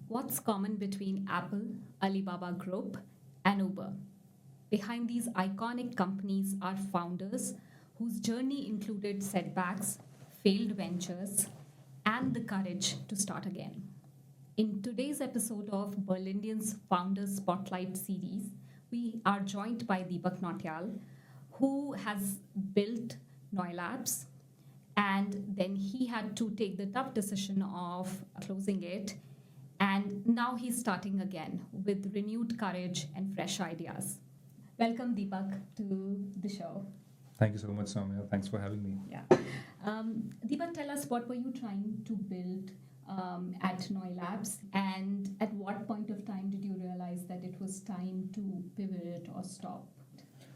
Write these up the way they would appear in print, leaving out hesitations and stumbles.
What's common between Apple, Alibaba Group, and Uber? Behind these iconic companies are founders whose journey included setbacks, failed ventures, and the courage to start again. In today's episode of Berlindian's Founders Spotlight series, we are joined by Deepak Nautiyal, who has built NoiLabs, and then he had to take the tough decision of closing it, and now he's starting again with renewed courage and fresh ideas. Welcome, Deepak, to the show. Thank you so much, Soumya. Thanks for having me. Yeah. Deepak, tell us, what were you trying to build at NoiLabs, and at what point of time did you realize that it was time to pivot or stop?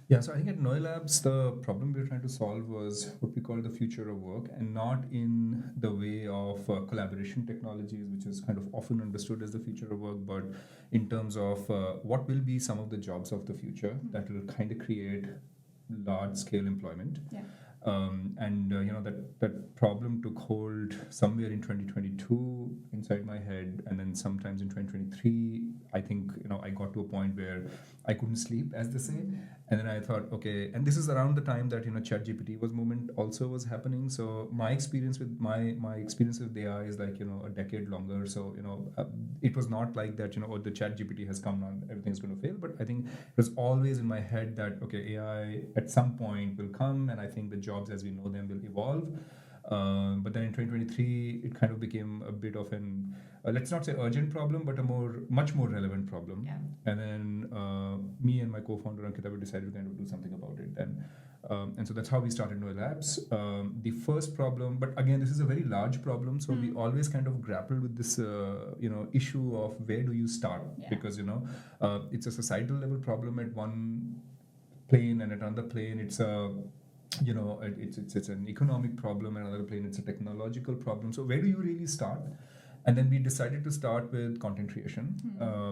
Yeah, so I think at NoiLabs, the problem we were trying to solve was what we call the future of work, and not in the way of collaboration technologies, which is kind of often understood as the future of work, but in terms of what will be some of the jobs of the future that will kind of create large scale employment. Yeah. That problem took hold somewhere in 2022 inside my head, and then sometimes in 2023 I think I got to a point where I couldn't sleep, as they say. And then I thought, okay, and this is around the time that ChatGPT was happening. So my experience with my experience with AI is like a decade longer. So it was not like that oh, the ChatGPT has come on, everything's going to fail. But I think it was always in my head that okay, AI at some point will come, and I think the jobs as we know them will evolve. But then in 2023, it kind of became a bit of an, let's not say urgent problem, but a much more relevant problem. Yeah. And then me and my co-founder Ankita, we decided to kind of do something about it. And so that's how we started NoiLabs. The first problem, but again, this is a very large problem, so we always kind of grappled with this, issue of where do you start? Yeah. Because it's a societal level problem at one plane, and at another plane, it's a it's an economic problem, and another plane it's a technological problem. So where do you really start? And then we decided to start with content creation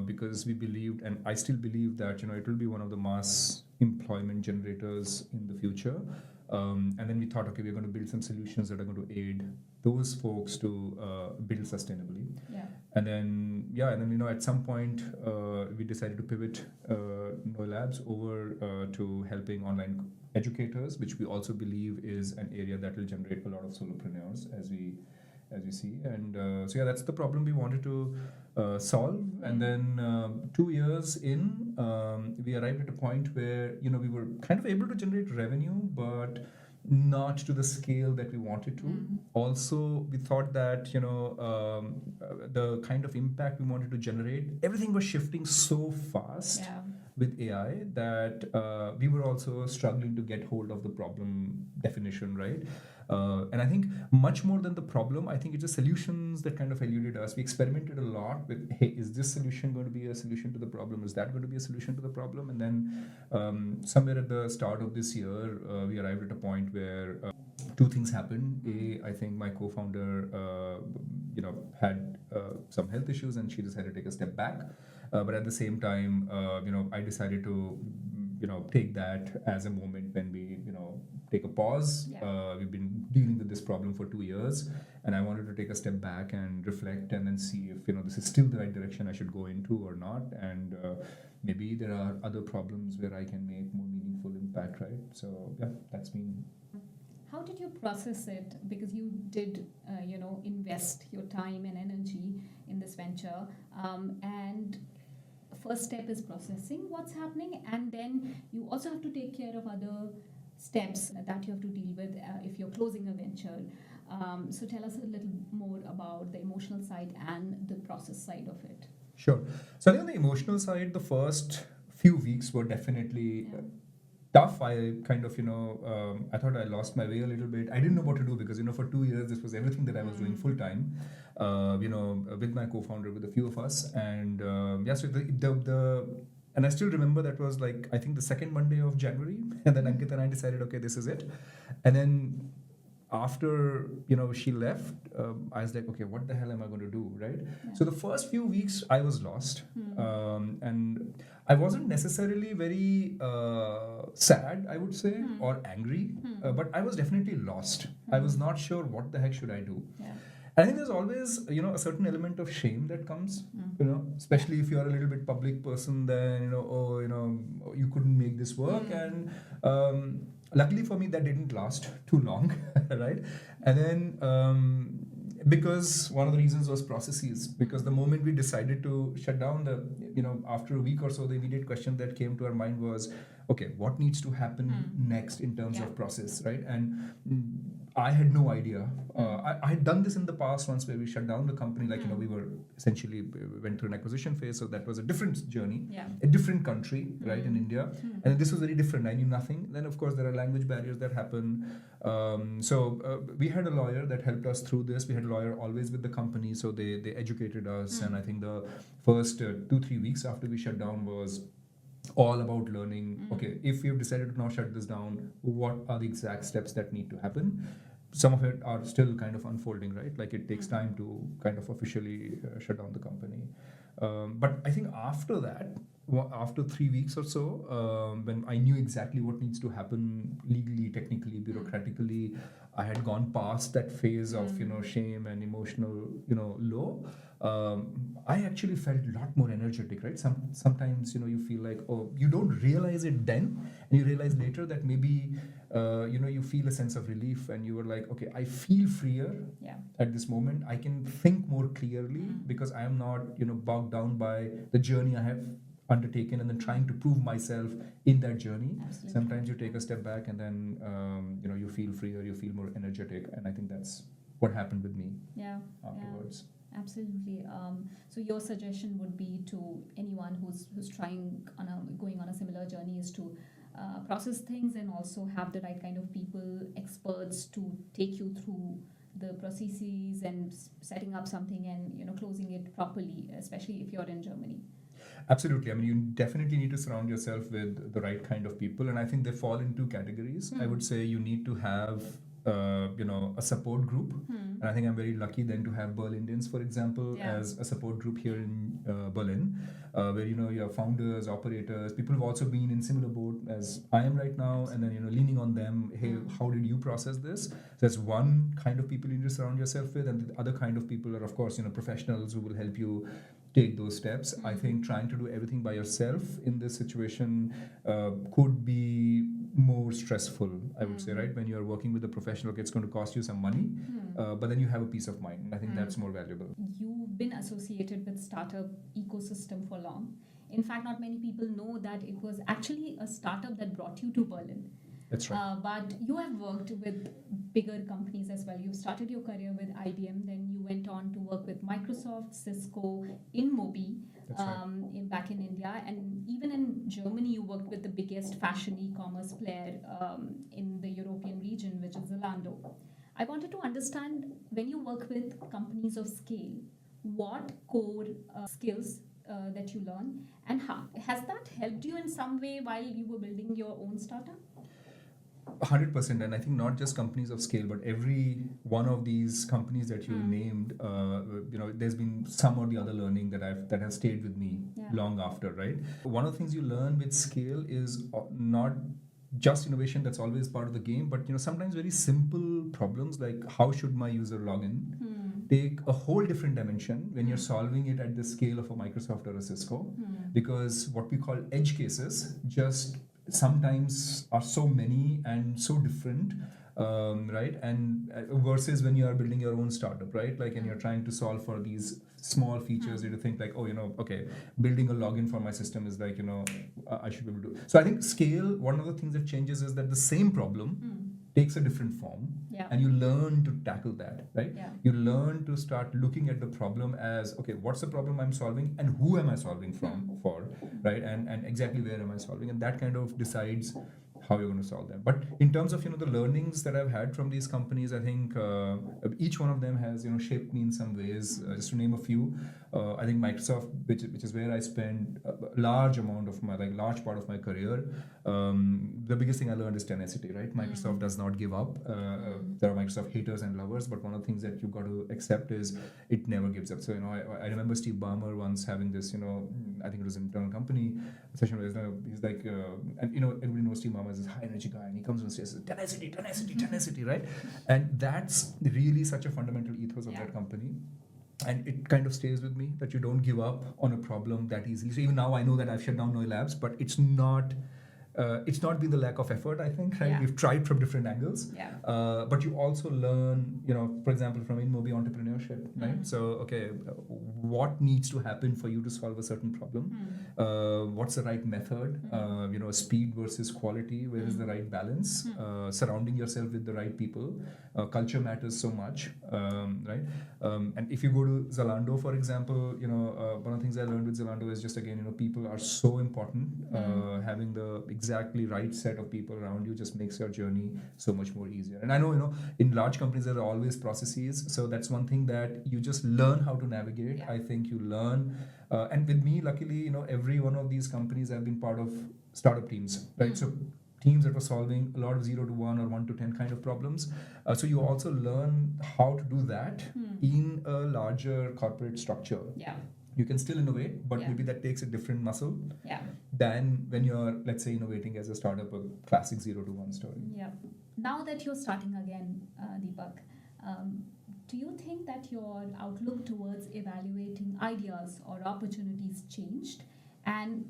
because we believed, and I still believe that it will be one of the mass employment generators in the future. And then we thought, okay, we're going to build some solutions that are going to aid those folks to build sustainably. Yeah. And then at some point we decided to pivot NoiLabs over to helping online educators, which we also believe is an area that will generate a lot of solopreneurs as we see. And that's the problem we wanted to solve. And then 2 years in, we arrived at a point where we were kind of able to generate revenue, but not to the scale that we wanted to. Also, we thought that the kind of impact we wanted to generate, everything was shifting so fast. Yeah. With AI that we were also struggling to get hold of the problem definition, right? And I think much more than the problem, I think it's the solutions that kind of eluded us. We experimented a lot with, hey, is this solution going to be a solution to the problem? Is that going to be a solution to the problem? And then somewhere at the start of this year, we arrived at a point where two things happened. I think my co-founder, had some health issues, and she decided to take a step back. But at the same time, I decided to, take that as a moment when we, take a pause. Yeah. We've been dealing with this problem for 2 years, and I wanted to take a step back and reflect, and then see if this is still the right direction I should go into or not. And maybe there are other problems where I can make more meaningful impact, right? So yeah, that's been. How did you process it? Because you did, invest your time and energy in this venture. And first step is processing what's happening, and then you also have to take care of other steps that you have to deal with if you're closing a venture. So tell us a little more about the emotional side and the process side of it. Sure. So I think on the emotional side, the first few weeks were definitely tough. I kind of, I thought I lost my way a little bit. I didn't know what to do because, for 2 years, this was everything that I was doing full time, with my co-founder, with a few of us. And so and I still remember that was like, I think the second Monday of January. And then Ankit and I decided, okay, this is it. And then after she left, I was like, okay, what the hell am I going to do, right? Yeah. So the first few weeks I was lost, and I wasn't necessarily very sad, I would say, or angry, but I was definitely lost. I was not sure what the heck should I do. Yeah. I think there's always, a certain element of shame that comes, especially if you're a little bit public person, then, you couldn't make this work. And luckily for me, that didn't last too long, right? And then, because one of the reasons was processes, because the moment we decided to shut down, after a week or so, the immediate question that came to our mind was, okay, what needs to happen next in terms of process, right? And I had no idea. I had done this in the past once where we shut down the company, we were essentially went through an acquisition phase, so that was a different journey, a different country, right, in India. And this was very different. I knew nothing. Then, of course, there are language barriers that happen. So we had a lawyer that helped us through this. We had a lawyer always with the company, so they educated us. And I think the first 2-3 weeks after we shut down was all about learning, okay, if we've decided to now shut this down, what are the exact steps that need to happen? Some of it are still kind of unfolding, right? Like it takes time to kind of officially shut down the company. But I think after that, after 3 weeks or so, when I knew exactly what needs to happen legally, technically, bureaucratically, I had gone past that phase of shame and emotional low. I actually felt a lot more energetic, right? Sometimes you feel like, oh, you don't realize it then, and you realize later that maybe you feel a sense of relief, and you were like, okay, I feel freer at this moment. I can think more clearly because I am not bogged down by the journey I have undertaken and then trying to prove myself in that journey. Absolutely. Sometimes you take a step back and then you feel freer, you feel more energetic, and I think that's what happened with me afterwards. Absolutely. So your suggestion would be to anyone who's going on a similar journey is to process things and also have the right kind of people, experts to take you through the processes and setting up something and closing it properly, especially if you're in Germany. Absolutely. I mean, you definitely need to surround yourself with the right kind of people, and I think they fall in two categories. I would say you need to have a support group, and I think I'm very lucky then to have Berlinians, for example, as a support group here in Berlin, where you have founders, operators, people who've also been in similar boat as I am right now, and then leaning on them. Hey, how did you process this? So that's one kind of people you need to surround yourself with, and the other kind of people are, of course, professionals who will help you take those steps. I think trying to do everything by yourself in this situation could be more stressful, I would say, right? When you're working with a professional, it's going to cost you some money, but then you have a peace of mind. I think that's more valuable. You've been associated with startup ecosystem for long. In fact, not many people know that it was actually a startup that brought you to Berlin. That's right. But you have worked with bigger companies as well. You started your career with IBM, then you went on to work with Microsoft, Cisco, in Mobi, back in India, and even in Germany, you worked with the biggest fashion e-commerce player in the European region, which is Zalando. I wanted to understand, when you work with companies of scale, what core skills that you learn, and how has that helped you in some way while you were building your own startup? 100%, and I think not just companies of scale, but every one of these companies that you named, there's been some or the other learning that has stayed with me long after, right? One of the things you learn with scale is not just innovation, that's always part of the game, but sometimes very simple problems like how should my user log in take a whole different dimension when you're solving it at the scale of a Microsoft or a Cisco, because what we call edge cases just sometimes are so many and so different, right? And versus when you are building your own startup, right? Like, and you're trying to solve for these small features, you think like, oh, okay, building a login for my system is like, I should be able to. So I think scale, one of the things that changes is that the same problem takes a different form, and you learn to tackle that, right? You learn to start looking at the problem as, okay, what's the problem I'm solving and who am I solving for, right? And exactly where am I solving? And that kind of decides how you're going to solve them. But in terms of the learnings that I've had from these companies, I think each one of them has shaped me in some ways. Just to name a few, I think Microsoft, which is where I spent a large part of my career. The biggest thing I learned is tenacity, right? Microsoft does not give up. There are Microsoft haters and lovers, but one of the things that you've got to accept is it never gives up. So I remember Steve Ballmer once having this. I think it was an internal company session where he's like, and everybody knows Steve Mama is this high energy guy, and he comes on stage and says, tenacity, right? And that's really such a fundamental ethos of that company. And it kind of stays with me that you don't give up on a problem that easily. So even now I know that I've shut down NoiLabs, but it's not been the lack of effort, I think, right? We've tried from different angles. But you also learn, for example, from InMobi entrepreneurship, right? So, okay, what needs to happen for you to solve a certain problem? What's the right method? Speed versus quality, where is the right balance? Surrounding yourself with the right people. Culture matters so much, right? And if you go to Zalando, for example, one of the things I learned with Zalando is just, again, people are so important. Having the exactly right set of people around you just makes your journey so much more easier. And I know, in large companies there are always processes, so that's one thing that you just learn how to navigate. I think you learn, and with me, luckily, every one of these companies have been part of startup teams, right? So teams that were solving a lot of 0 to 1 or 1 to 10 kind of problems. So you also learn how to do that in a larger corporate structure. You can still innovate, but maybe that takes a different muscle than when you're, let's say, innovating as a startup, a classic 0 to 1 story. Now that you're starting again, Deepak, do you think that your outlook towards evaluating ideas or opportunities changed? And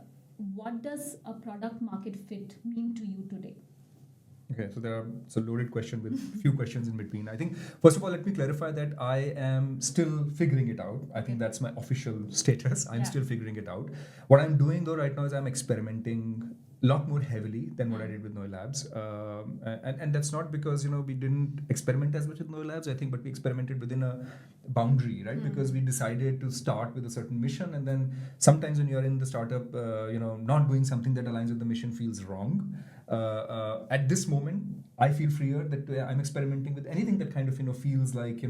what does a product market fit mean to you today? Okay, so it's a loaded question with a few questions in between. I think, first of all, let me clarify that I am still figuring it out. I think that's my official status. I'm still figuring it out. What I'm doing, though, right now is I'm experimenting a lot more heavily than what I did with NoiLabs. And that's not because, we didn't experiment as much with NoiLabs, I think, but we experimented within a boundary, right? Because we decided to start with a certain mission, and then sometimes when you're in the startup, not doing something that aligns with the mission feels wrong. At this moment, I feel freer that I'm experimenting with anything that kind of feels like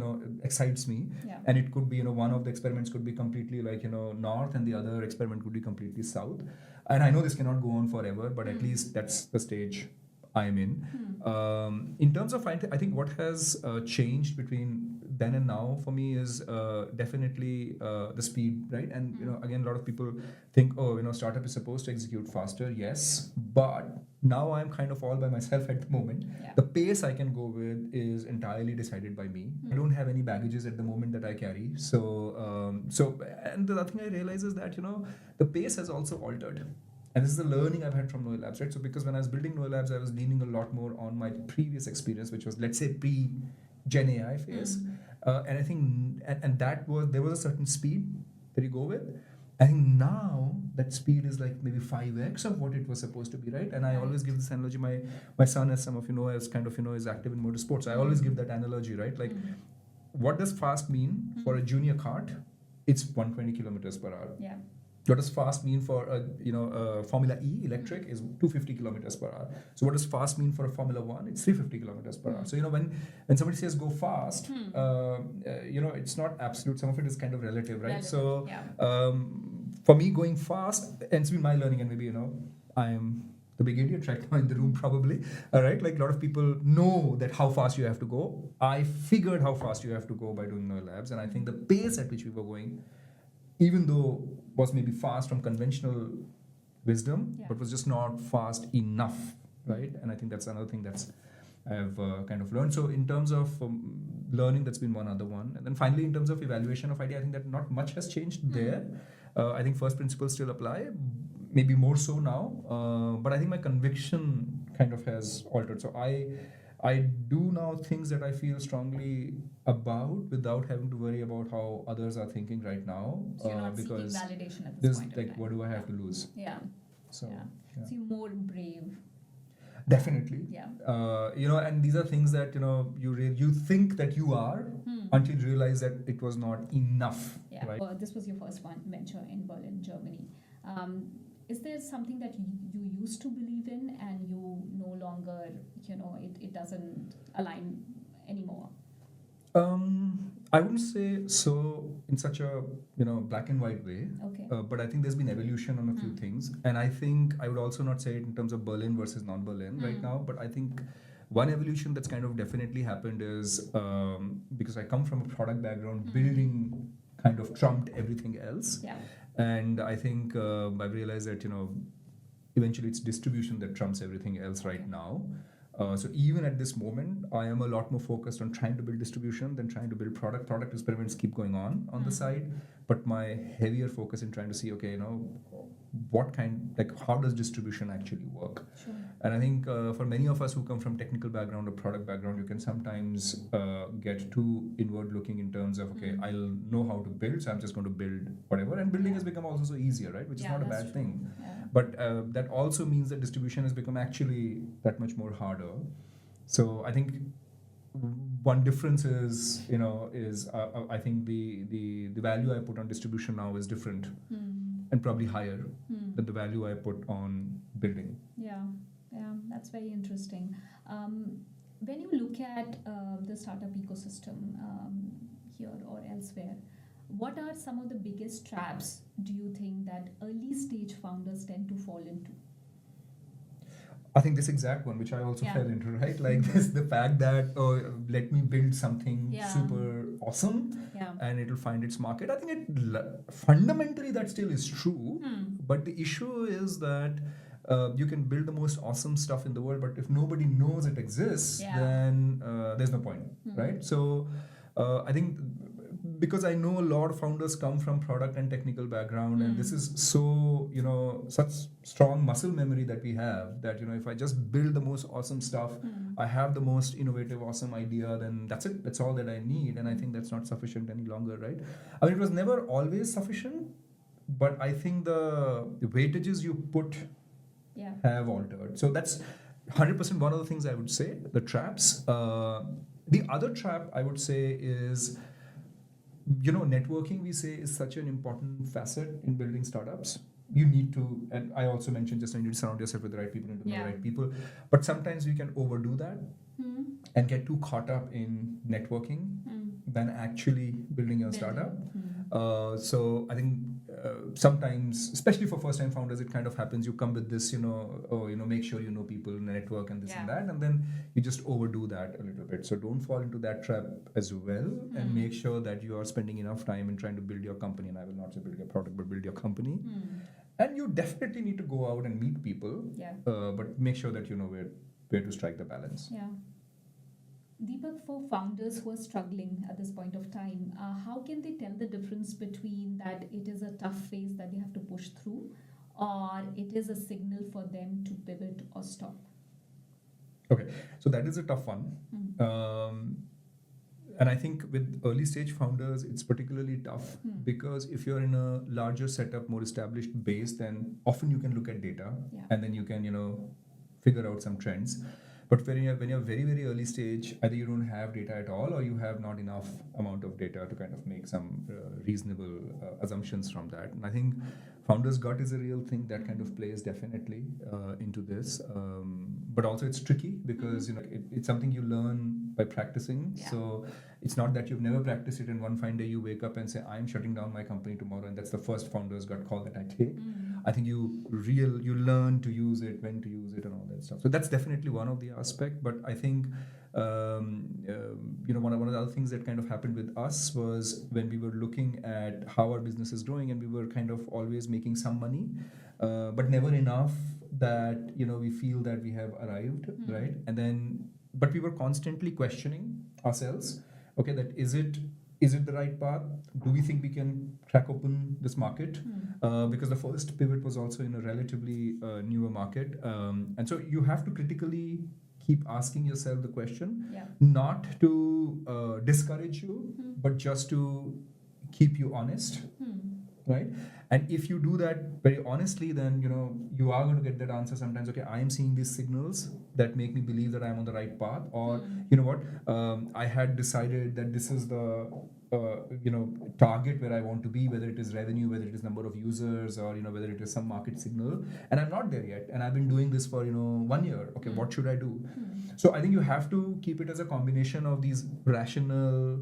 excites me, and it could be one of the experiments could be completely like north, and the other experiment could be completely south. And I know this cannot go on forever, but at least that's the stage I'm in. In terms of, I think what has changed between then and now for me is definitely the speed, right? And again, a lot of people think, startup is supposed to execute faster. Yes, but now I'm kind of all by myself at the moment. The pace I can go with is entirely decided by me. I don't have any baggages at the moment that I carry. So and the other thing I realize is that the pace has also altered. And this is the learning I've had from NoiLabs, right? So because when I was building NoiLabs, I was leaning a lot more on my previous experience, which was, let's say, pre-Gen AI phase. And I think, and there was a certain speed that you go with. I think now that speed is like maybe 5x of what it was supposed to be, right? And I always give this analogy. My son, as some of you know, is kind of, is active in motorsports. I always give that analogy, right? Like, what does fast mean for a junior kart? It's 120 kilometers per hour. What does fast mean for a Formula E electric is 250 kilometers per hour. So what does fast mean for a Formula One? It's 350 kilometers per hour. So when somebody says go fast, it's not absolute. Some of it is kind of relative, right? So for me, going fast, and it's been my learning, and maybe I'm the big idiot right now in the room probably. All right, like a lot of people know that how fast you have to go. I figured how fast you have to go by doing NoiLabs, and I think the pace at which we were going, even though was maybe fast from conventional wisdom, but was just not fast enough, right? And I think that's another thing that's I've kind of learned. So in terms of learning, that's been one other one. And then finally, in terms of evaluation of idea, I think that not much has changed there. I think first principles still apply, maybe more so now. But I think my conviction kind of has altered. So I do now things that I feel strongly about without having to worry about how others are thinking right now. So you're not because seeking validation at this point like, of time. what do I have to lose? So, So you're more brave. Definitely. And these are things that you think that you are until you realize that it was not enough. Right? This was your first venture in Berlin, Germany. Is there something that you used to believe in and you no longer, it doesn't align anymore? I wouldn't say so in such a black and white way. But I think there's been evolution on a few things, and I think I would also not say it in terms of Berlin versus non-Berlin right now. But I think one evolution that's kind of definitely happened is because I come from a product background, building kind of trumped everything else. Yeah. And I think I've realized that, eventually it's distribution that trumps everything else right now. So even at this moment, I am a lot more focused on trying to build distribution than trying to build product. Product experiments keep going on the side, but my heavier focus in trying to see, okay, how does distribution actually work? Sure. And I think for many of us who come from technical background or product background, you can sometimes get too inward looking in terms of, okay, I'll know how to build, so I'm just going to build whatever. And building has become also so easier, right? Which is not a bad thing. Yeah. But that also means that distribution has become actually that much more harder. So I think one difference is, I think the value I put on distribution now is different and probably higher than the value I put on building. Yeah, that's very interesting. When you look at the startup ecosystem here or elsewhere, what are some of the biggest traps do you think that early stage founders tend to fall into? I think this exact one, which I also fell into, right? Like this, the fact that, let me build something super awesome and it'll find its market. I think fundamentally that still is true. But the issue is that you can build the most awesome stuff in the world, but if nobody knows it exists, then there's no point, right? So I think because I know a lot of founders come from product and technical background, and this is so, such strong muscle memory that we have that, if I just build the most awesome stuff, I have the most innovative, awesome idea, then that's it. That's all that I need. And I think that's not sufficient any longer, right? I mean, it was never always sufficient, but I think the weightages you put have altered. So that's 100% one of the things I would say, the traps. The other trap I would say is, networking, we say, is such an important facet in building startups. You need to, and I also mentioned just, you need to surround yourself with the right people and to know the right people. But sometimes you can overdo that and get too caught up in networking than actually building your startup. So I think sometimes, especially for first-time founders, it kind of happens. You come with this, make sure you know people in the network and this and that, and then you just overdo that a little bit. So don't fall into that trap as well, and make sure that you are spending enough time in trying to build your company. And I will not say build your product, but build your company. And you definitely need to go out and meet people, but make sure that you know where to strike the balance. Yeah. Deepak, for founders who are struggling at this point of time, how can they tell the difference between that it is a tough phase that they have to push through, or it is a signal for them to pivot or stop? Okay, so that is a tough one. And I think with early stage founders, it's particularly tough because if you're in a larger setup, more established base, then often you can look at data and then you can, figure out some trends. But when you're very, very early stage, either you don't have data at all or you have not enough amount of data to kind of make some reasonable assumptions from that. And I think founder's gut is a real thing that kind of plays definitely into this. But also it's tricky because it's something you learn by practicing. So it's not that you've never practiced it and one fine day you wake up and say, I'm shutting down my company tomorrow, and that's the first founder's gut call that I take. I think you learn to use it, when to use it, and all that stuff. So that's definitely one of the aspect. But I think one of the other things that kind of happened with us was when we were looking at how our business is growing, and we were kind of always making some money, but never enough that we feel that we have arrived, right? And then, but we were constantly questioning ourselves. Okay, that is it the right path? Do we think we can crack open this market? Because the first pivot was also in a relatively newer market. And so you have to critically keep asking yourself the question, not to discourage you, but just to keep you honest, right? And if you do that very honestly, then you are going to get that answer sometimes. Okay, I am seeing these signals that make me believe that I am on the right path, or I had decided that this is the target where I want to be, whether it is revenue, whether it is number of users, or whether it is some market signal, and I'm not there yet, and I've been doing this for 1 year. Okay, what should I do? So I think you have to keep it as a combination of these rational,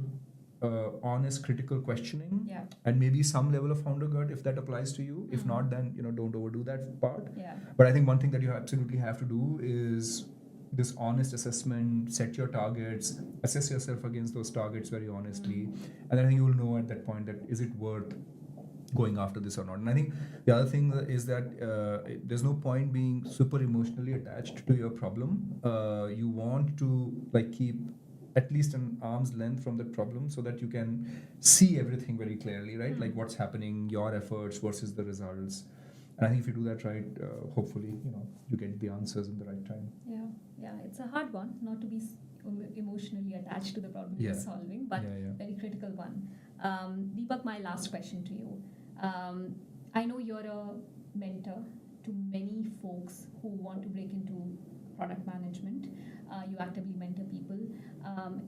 honest, critical questioning, and maybe some level of founder gut if that applies to you. If not, then don't overdo that part. But I think one thing that you absolutely have to do is this honest assessment, set your targets, assess yourself against those targets very honestly, and then I think you will know at that point that is it worth going after this or not. And I think the other thing is that there's no point being super emotionally attached to your problem. You want to like keep at least an arm's length from the problem so that you can see everything very clearly, right? Like what's happening, your efforts versus the results. And I think if you do that right, hopefully, you get the answers in the right time. Yeah, it's a hard one not to be emotionally attached to the problem you're solving, but very critical one. Deepak, my last question to you. I know you're a mentor to many folks who want to break into product management. You actively mentor people,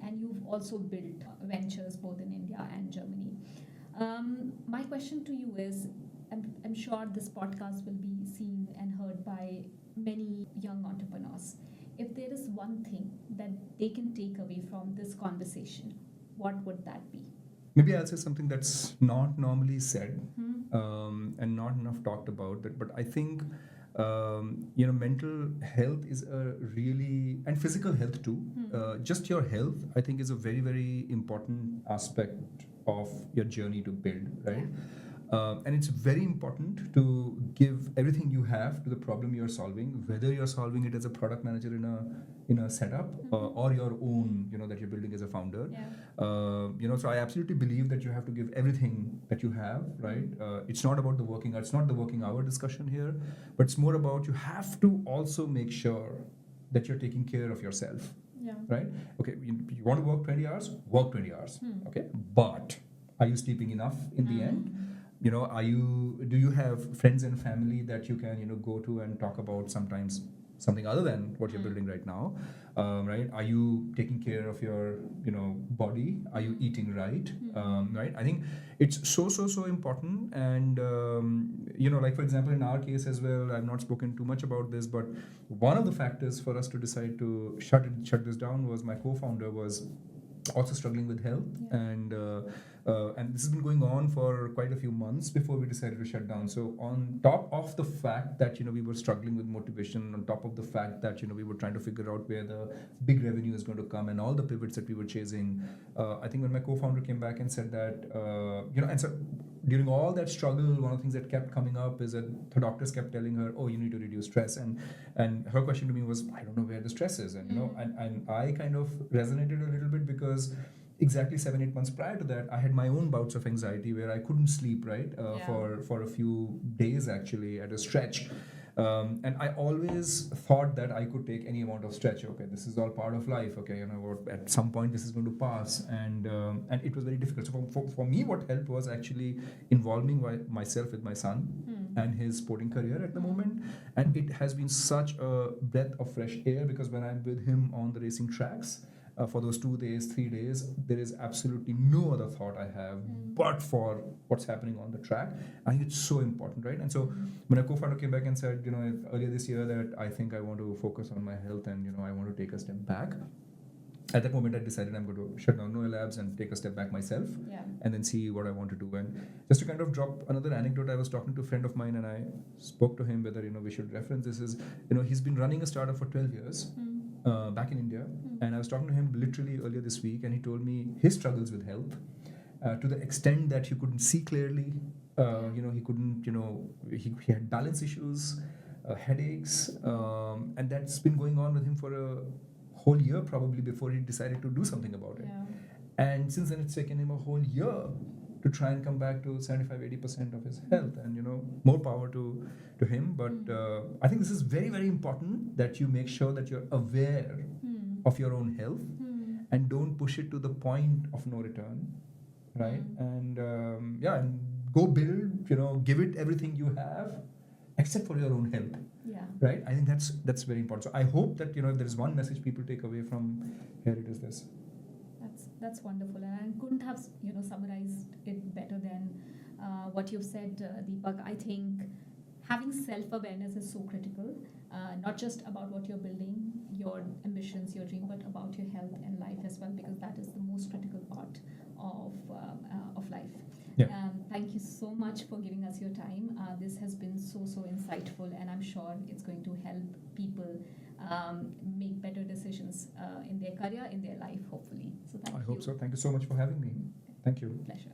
and you've also built ventures both in India and Germany. My question to you is, I'm sure this podcast will be seen and heard by many young entrepreneurs. If there is one thing that they can take away from this conversation, what would that be? Maybe I'll say something that's not normally said and not enough talked about. But I think mental health is a really, and physical health too. Just your health, I think, is a very, very important aspect of your journey to build, right? And it's very important to give everything you have to the problem you're solving, whether you're solving it as a product manager in a setup or your own, that you're building as a founder. So I absolutely believe that you have to give everything that you have, right? It's not about the working hour. It's not the working hour discussion here, but it's more about you have to also make sure that you're taking care of yourself, right? Okay, you want to work 20 hours, work 20 hours, okay? But are you sleeping enough in the end? Do you have friends and family that you can, go to and talk about sometimes something other than what you're building right now, right? Are you taking care of your, body? Are you eating right? Right? I think it's so important. And, like for example, in our case as well, I've not spoken too much about this, but one of the factors for us to decide to shut this down was my co-founder was also struggling with health, and this has been going on for quite a few months before we decided to shut down. So on top of the fact that we were struggling with motivation, on top of the fact that we were trying to figure out where the big revenue is going to come and all the pivots that we were chasing, I think when my co-founder came back and said that and so during all that struggle, one of the things that kept coming up is that the doctors kept telling her, oh, you need to reduce stress, and her question to me was, I don't know where the stress is, and and I kind of resonated a little bit because exactly 7-8 months prior to that, I had my own bouts of anxiety where I couldn't sleep, right? For a few days actually at a stretch. And I always thought that I could take any amount of stretch. Okay, this is all part of life. Okay, at some point this is going to pass, and it was very difficult. So for me, what helped was actually involving myself with my son and his sporting career at the moment, and it has been such a breath of fresh air because when I'm with him on the racing tracks, for those 2 days, 3 days, there is absolutely no other thought I have but for what's happening on the track. I think it's so important, right? And so when a co-founder came back and said, earlier this year that I think I want to focus on my health and, I want to take a step back. At that moment, I decided I'm going to shut down NoiLabs and take a step back myself and then see what I want to do. And just to kind of drop another anecdote, I was talking to a friend of mine and I spoke to him whether, we should reference this. He's been running a startup for 12 years. Back in India, and I was talking to him literally earlier this week, and he told me his struggles with health to the extent that he couldn't see clearly. He couldn't, he had balance issues, headaches, and that's been going on with him for a whole year probably before he decided to do something about it. And since then, it's taken him a whole year to try and come back to 75-80% of his health, and more power to him. But I think this is very, very important that you make sure that you're aware of your own health and don't push it to the point of no return, right? And and go build, give it everything you have except for your own health, right? I think that's very important. So I hope that if there is one message people take away from here, it is this. That's wonderful, and I couldn't have summarized it better than what you've said, Deepak. I think having self-awareness is so critical, not just about what you're building, your ambitions, your dream, but about your health and life as well, because that is the most critical part of life. Yeah. Thank you so much for giving us your time. This has been so insightful, and I'm sure it's going to help people make better decisions in their career, in their life, hopefully. So thank you. I hope so. Thank you so much for having me. Thank you. Pleasure.